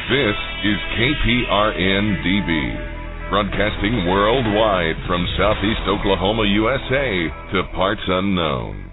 This is KPRN-DB, broadcasting worldwide from Southeast Oklahoma, USA to parts unknown.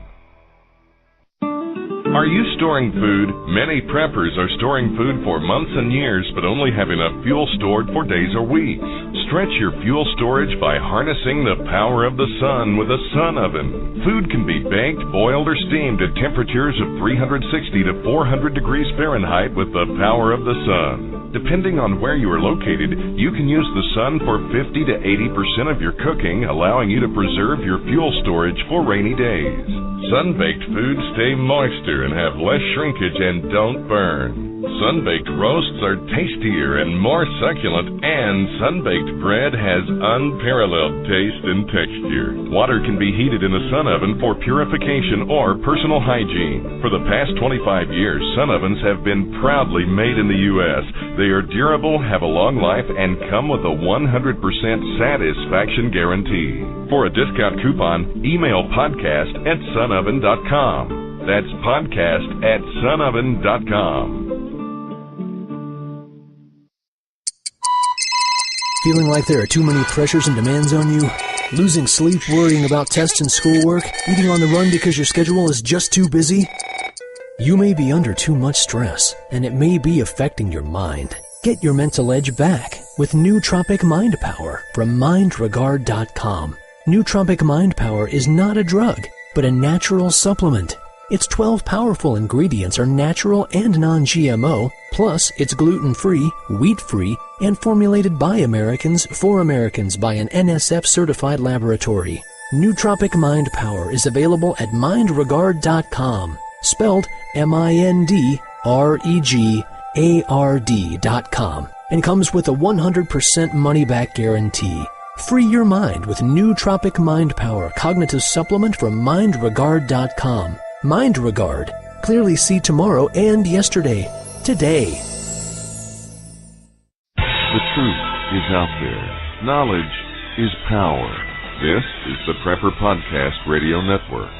Are you storing food? Many preppers are storing food for months and years, but only have enough fuel stored for days or weeks. Stretch your fuel storage by harnessing the power of the sun with a sun oven. Food can be baked, boiled, or steamed at temperatures of 360 to 400 degrees Fahrenheit with the power of the sun. Depending on where you are located, you can use the sun for 50 to 80% of your cooking, allowing you to preserve your fuel storage for rainy days. Sun-baked foods stay moister and have less shrinkage and don't burn. Sun-baked roasts are tastier and more succulent, and sun-baked bread has unparalleled taste and texture. Water can be heated in a sun oven for purification or personal hygiene. For the past 25 years, sun ovens have been proudly made in the U.S. They are durable, have a long life, and come with a 100% satisfaction guarantee. For a discount coupon, email podcast@sunoven.com. That's podcast@sunoven.com. Feeling like there are too many pressures and demands on you? Losing sleep worrying about tests and schoolwork? Eating on the run because your schedule is just too busy? You may be under too much stress, and it may be affecting your mind. Get your mental edge back with Nootropic Mind Power from mindregard.com. Nootropic Mind Power is not a drug, but a natural supplement. Its 12 powerful ingredients are natural and non-GMO, plus it's gluten-free, wheat-free, and formulated by Americans for Americans by an NSF-certified laboratory. Nootropic Mind Power is available at mindregard.com, spelled MINDREGARD.com, and comes with a 100% money-back guarantee. Free your mind with Nootropic Mind Power cognitive supplement from mindregard.com. Mind Regard. Clearly see tomorrow and yesterday. Today. The truth is out there. Knowledge is power. This is the Prepper Podcast Radio Network.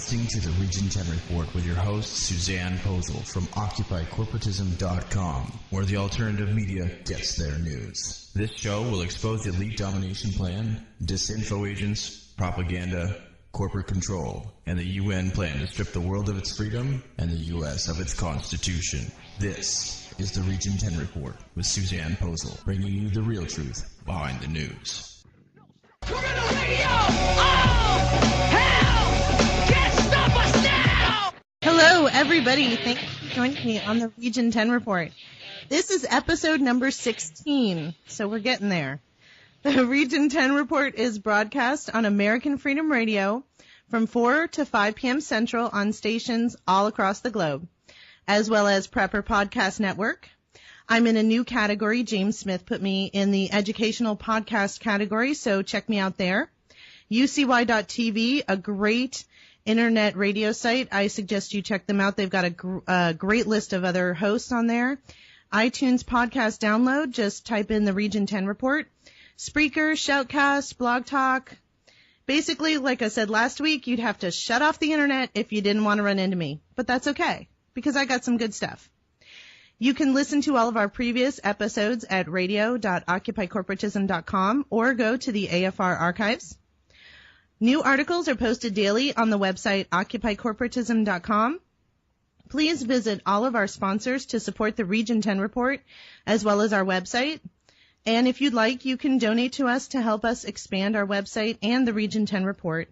To the Region 10 Report with your host, Susanne Posel from OccupyCorporatism.com, where the alternative media gets their news. This show will expose the elite domination plan, disinfo agents, propaganda, corporate control, and the UN plan to strip the world of its freedom and the U.S. of its Constitution. This is the Region 10 Report with Susanne Posel, bringing you the real truth behind the news. Guerilla Radio! Oh, hell! Hello, everybody. Thank you for joining me on the Region 10 Report. This is episode number 16, so we're getting there. The Region 10 Report is broadcast on American Freedom Radio from 4 to 5 p.m. Central on stations all across the globe, as well as Prepper Podcast Network. I'm in a new category. James Smith put me in the educational podcast category, so check me out there. UCY.TV, a great internet radio site. I suggest you check them out. They've got a great list of other hosts on there. iTunes podcast download. Just type in the Region 10 Report. Spreaker, Shoutcast, Blog Talk. Basically, like I said last week, you'd have to shut off the internet if you didn't want to run into me. But that's okay, because I got some good stuff. You can listen to all of our previous episodes at radio.occupycorporatism.com or go to the AFR archives. New articles are posted daily on the website occupycorporatism.com. Please visit all of our sponsors to support the Region 10 Report, as well as our website. And if you'd like, you can donate to us to help us expand our website and the Region 10 Report.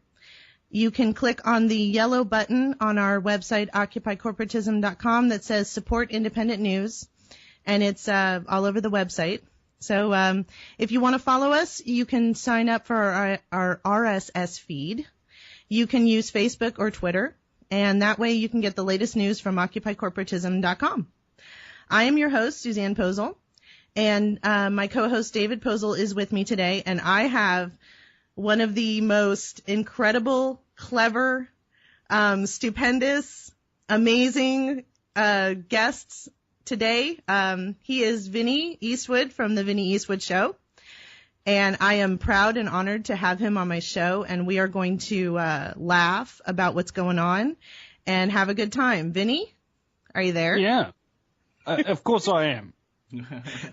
You can click on the yellow button on our website, occupycorporatism.com, that says Support Independent News, and it's all over the website. So if you want to follow us, you can sign up for our RSS feed. You can use Facebook or Twitter, and that way you can get the latest news from OccupyCorporatism.com. I am your host, Susanne Posel, and my co-host David Posel is with me today, and I have one of the most incredible, clever, stupendous, amazing guests today. He is Vinny Eastwood from the Vinny Eastwood Show, and I am proud and honored to have him on my show, and we are going to laugh about what's going on and have a good time. Vinny, are you there? Yeah, of course I am.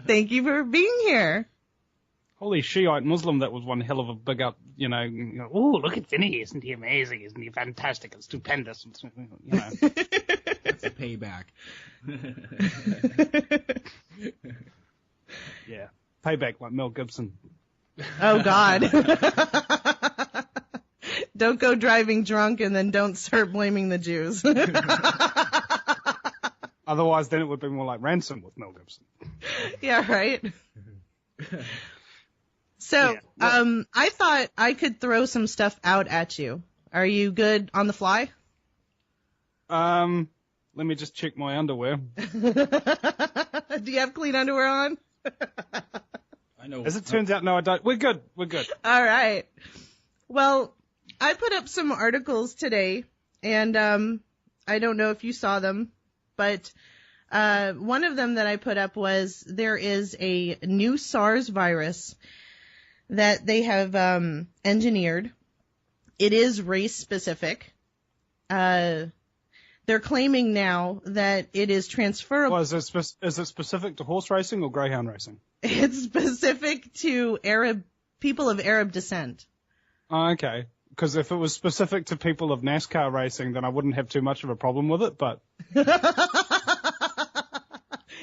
Thank you for being here. Holy Shiite Muslim, that was one hell of a big up, oh, look at Vinny, isn't he amazing, isn't he fantastic and stupendous, That's a payback. Yeah, payback like Mel Gibson. Oh, God. Don't go driving drunk and then don't start blaming the Jews. Otherwise, then it would be more like Ransom with Mel Gibson. Yeah, right? So, yeah. I thought I could throw some stuff out at you. Are you good on the fly? Let me just check my underwear. Do you have clean underwear on? I know. As it turns out, no, I don't. We're good. All right. Well, I put up some articles today, and I don't know if you saw them, but one of them that I put up was there is a new SARS virus that they have engineered. It is race specific. They're claiming now that it is transferable. Well, is it specific to horse racing or greyhound racing? It's specific to people of Arab descent. Oh, okay. Because if it was specific to people of NASCAR racing, then I wouldn't have too much of a problem with it, but...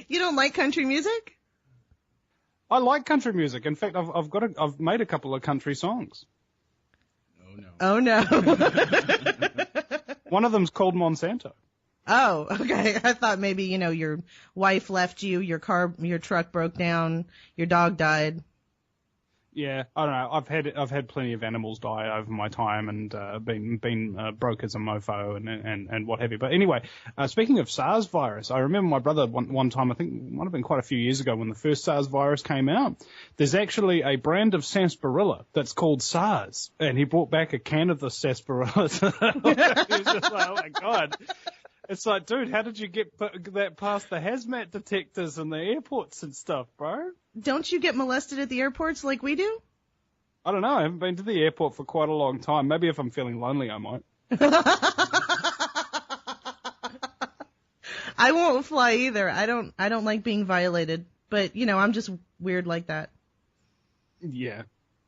You don't like country music? I like country music. In fact, I've made a couple of country songs. Oh, no. Oh, no. One of them's called Monsanto. Oh, okay. I thought maybe, your wife left you, your truck broke down, your dog died. Yeah, I don't know. I've had plenty of animals die over my time and been broke as a mofo and what have you. But anyway, speaking of SARS virus, I remember my brother one time, I think it might have been quite a few years ago when the first SARS virus came out. There's actually a brand of sarsaparilla that's called SARS, and he brought back a can of the sarsaparilla. He was just like, oh my God. It's like, dude, how did you get that past the hazmat detectors in the airports and stuff, bro? Don't you get molested at the airports like we do? I don't know. I haven't been to the airport for quite a long time. Maybe if I'm feeling lonely, I might. I won't fly either. I don't like being violated, but I'm just weird like that. Yeah.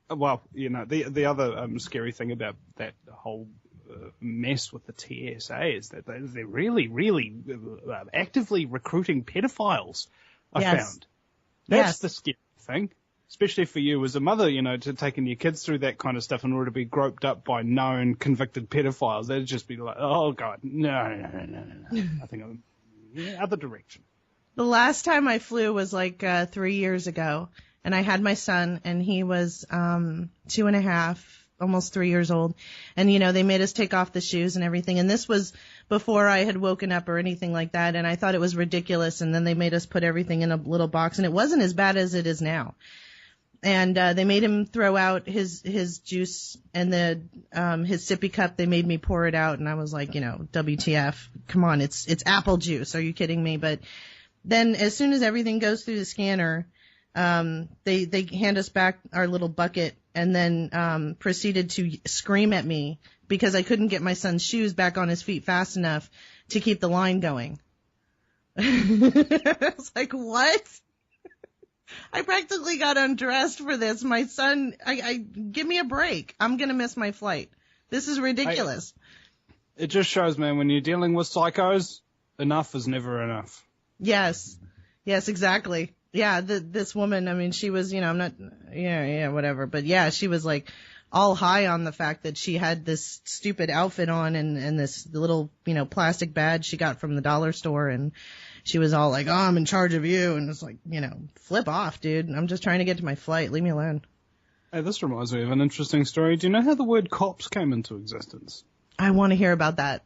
Well, the other scary thing about that whole mess with the TSA is that they're really, really actively recruiting pedophiles. I found. That's the scary thing, especially for you as a mother, to taking your kids through that kind of stuff in order to be groped up by known convicted pedophiles. They'd just be like, oh, God, no. I think I'm other direction. The last time I flew was like 3 years ago, and I had my son, and he was 2.5, almost 3 years old. And, they made us take off the shoes and everything. And this was before I had woken up or anything like that. And I thought it was ridiculous. And then they made us put everything in a little box. And it wasn't as bad as it is now. And they made him throw out his juice and his sippy cup. They made me pour it out. And I was like, WTF. Come on, it's apple juice. Are you kidding me? But then as soon as everything goes through the scanner, they hand us back our little bucket and then proceeded to scream at me because I couldn't get my son's shoes back on his feet fast enough to keep the line going. I was like, what? I practically got undressed for this. My son, give me a break. I'm going to miss my flight. This is ridiculous. It just shows, man, when you're dealing with psychos, enough is never enough. Yes, exactly. Yeah, this woman, I mean, she was, I'm not, whatever. But yeah, she was like all high on the fact that she had this stupid outfit on and this little, plastic badge she got from the dollar store. And she was all like, oh, I'm in charge of you. And it's like, flip off, dude. I'm just trying to get to my flight. Leave me alone. Hey, this reminds me of an interesting story. Do you know how the word cops came into existence? I want to hear about that.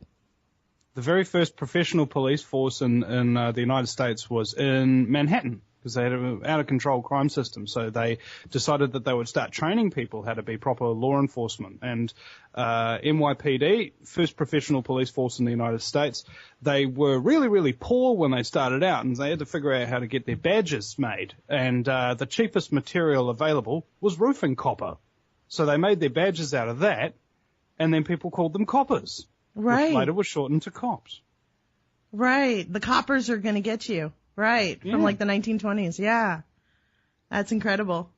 the very first professional police force in the United States was in Manhattan, because they had an out-of-control crime system. So they decided that they would start training people how to be proper law enforcement. And NYPD, first professional police force in the United States, they were really, really poor when they started out, and they had to figure out how to get their badges made. And the cheapest material available was roofing copper. So they made their badges out of that, and then people called them coppers, right? Which later was shortened to cops. Right. The coppers are going to get you. Right. Yeah. From like the 1920s. Yeah. That's incredible.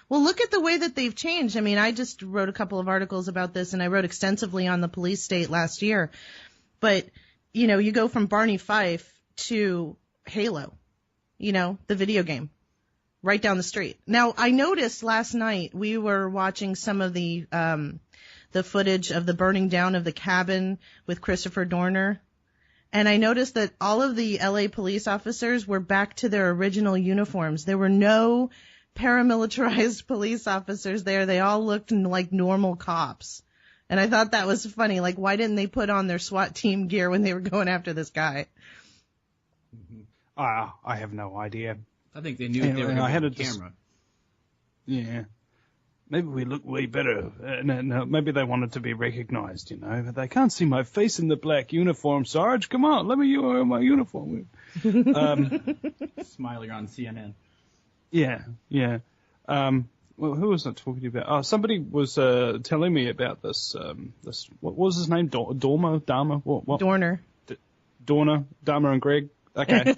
Well, look at the way that they've changed. I mean, I just wrote a couple of articles about this, and I wrote extensively on the police state last year. But, you know, you go from Barney Fife to Halo, you know, the video game, right down the street. Now, I noticed last night we were watching some of the footage of the burning down of the cabin with Christopher Dorner. And I noticed that all of the LA police officers were back to their original uniforms. There were no paramilitarized police officers there. They all looked like normal cops. And I thought that was funny. Like, why didn't they put on their SWAT team gear when they were going after this guy? I have no idea. I think they knew they were going to have a camera. Yeah. Maybe we look way better. No, maybe they wanted to be recognized, you know. But they can't see my face in the black uniform, Sarge. Come on, let me wear my uniform. Smiling on CNN. Yeah. Well, who was I talking about? Oh, somebody was telling me about this. What was his name? Dahmer? What? Dorner. Dorner, Dahmer and Greg. Okay.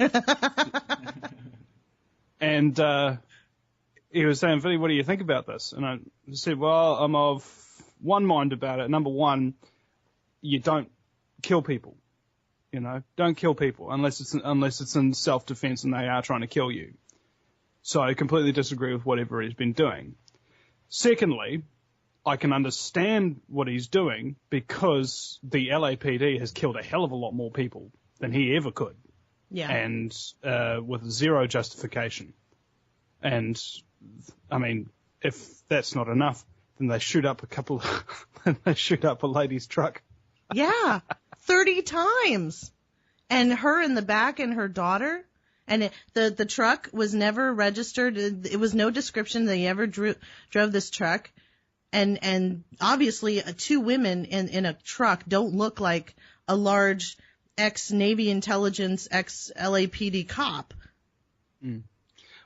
And he was saying, Vinny, what do you think about this? And I said, well, I'm of one mind about it. Number one, you don't kill people. You know, don't kill people unless it's in self-defense and they are trying to kill you. So I completely disagree with whatever he's been doing. Secondly, I can understand what he's doing because the LAPD has killed a hell of a lot more people than he ever could. Yeah. And with zero justification. And I mean, if that's not enough, then they shoot up a lady's truck. Yeah, 30 times. And her in the back and her daughter. And the truck was never registered. It was no description they ever drove this truck. And obviously, two women in a truck don't look like a large ex-Navy intelligence, ex-LAPD cop. Mm.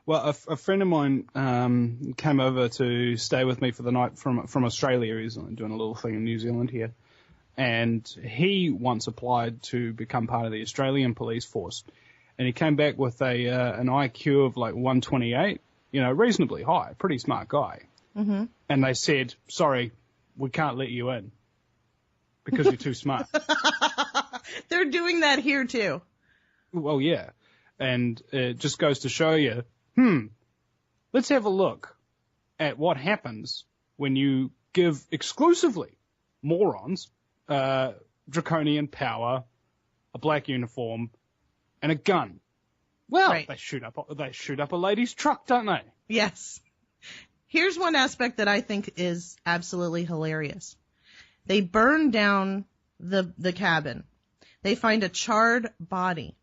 Well, a friend of mine came over to stay with me for the night from Australia. He's doing a little thing in New Zealand here. And he once applied to become part of the Australian police force. And he came back with an IQ of like 128, you know, reasonably high, pretty smart guy. Mm-hmm. And they said, sorry, we can't let you in because you're too smart. They're doing that here too. Well, yeah. And it just goes to show you, let's have a look at what happens when you give exclusively morons draconian power, a black uniform, and a gun. Well, right. They shoot up a lady's truck, don't they? Yes. Here's one aspect that I think is absolutely hilarious. They burn down the cabin. They find a charred body.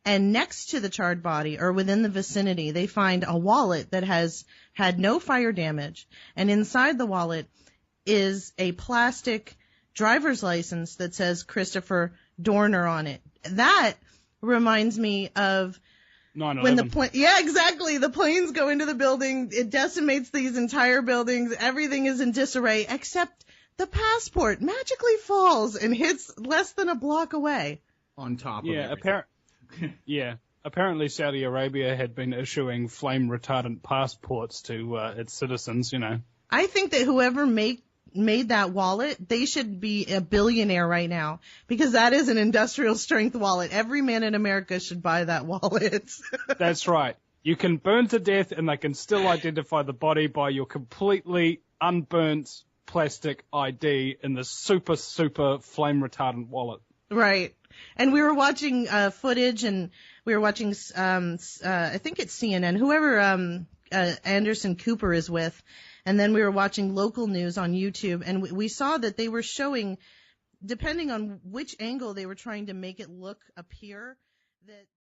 And next to the charred body, or within the vicinity, they find a wallet that has had no fire damage. And inside the wallet is a plastic driver's license that says Christopher Dorner on it. That reminds me of 9/11. When the plane, yeah, exactly. The planes go into the building. It decimates these entire buildings. Everything is in disarray except the passport magically falls and hits less than a block away. On top of it. Apparently Saudi Arabia had been issuing flame retardant passports to its citizens, you know. I think that whoever made that wallet, they should be a billionaire right now because that is an industrial strength wallet. Every man in America should buy that wallet. That's right. You can burn to death and they can still identify the body by your completely unburnt plastic ID in the super, super flame retardant wallet. Right. And we were watching footage and we were watching, I think it's CNN, whoever Anderson Cooper is with. And then we were watching local news on YouTube, and we saw that they were showing depending on which angle they were trying to make it appear that